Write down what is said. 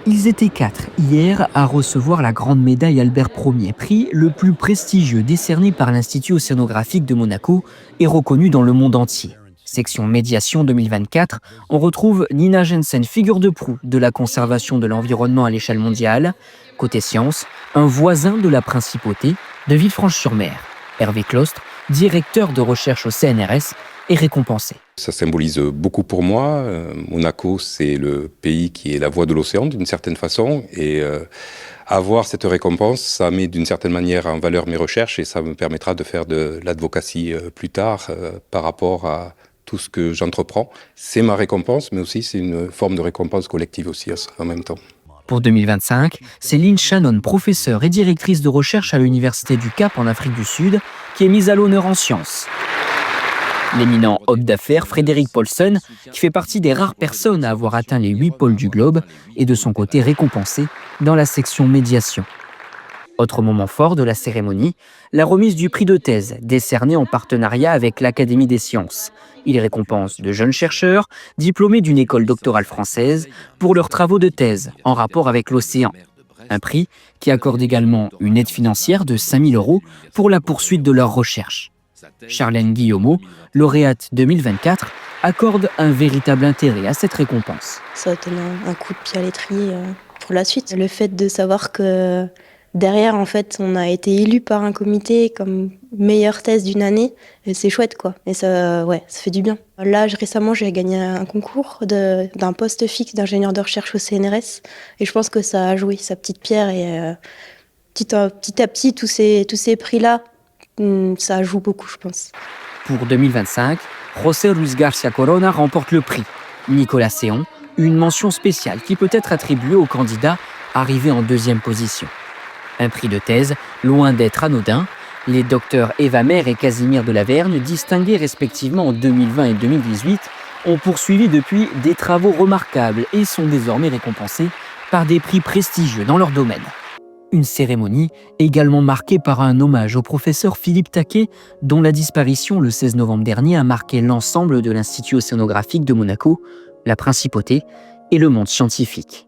Ils étaient 4 hier à recevoir la grande médaille Albert Ier, prix le plus prestigieux décerné par l'Institut océanographique de Monaco et reconnu dans le monde entier. Section médiation 2024, on retrouve Nina Jensen, figure de proue de la conservation de l'environnement à l'échelle mondiale. Côté science, un voisin de la principauté de Villefranche-sur-Mer. Hervé Clostre, directeur de recherche au CNRS, est récompensé. Ça symbolise beaucoup pour moi. Monaco, c'est le pays qui est la voix de l'océan d'une certaine façon. Et avoir cette récompense, ça met d'une certaine manière en valeur mes recherches et ça me permettra de faire de l'advocacy plus tard par rapport à tout ce que j'entreprends. C'est ma récompense, mais aussi c'est une forme de récompense collective aussi en même temps. Pour 2025, c'est Lynn Shannon, professeure et directrice de recherche à l'Université du Cap en Afrique du Sud, qui est mise à l'honneur en sciences. L'éminent homme d'affaires Frédéric Paulsen, qui fait partie des rares personnes à avoir atteint les 8 pôles du globe, est de son côté récompensé dans la section médiation. Autre moment fort de la cérémonie, la remise du prix de thèse, décerné en partenariat avec l'Académie des sciences. Il récompense de jeunes chercheurs diplômés d'une école doctorale française pour leurs travaux de thèse en rapport avec l'océan. Un prix qui accorde également une aide financière de 5 000 € pour la poursuite de leurs recherches. Charlène Guillemot, lauréate 2024, accorde un véritable intérêt à cette récompense. Ça donne un coup de pied à l'étrier pour la suite. Le fait de savoir que derrière, en fait, on a été élu par un comité comme meilleure thèse d'une année, et c'est chouette, quoi. Et ça, ça fait du bien. Là, récemment, j'ai gagné un concours d'un poste fixe d'ingénieur de recherche au CNRS, et je pense que ça a joué sa petite pierre, et petit à petit, tous ces prix-là, ça joue beaucoup, je pense. Pour 2025, José Luis García Corona remporte le prix. Nicolas Séon, une mention spéciale qui peut être attribuée aux candidats arrivés en deuxième position. Un prix de thèse, loin d'être anodin, les docteurs Eva Mer et Casimir Delavergne, distingués respectivement en 2020 et 2018, ont poursuivi depuis des travaux remarquables et sont désormais récompensés par des prix prestigieux dans leur domaine. Une cérémonie également marquée par un hommage au professeur Philippe Taquet, dont la disparition le 16 novembre dernier a marqué l'ensemble de l'Institut océanographique de Monaco, la principauté et le monde scientifique.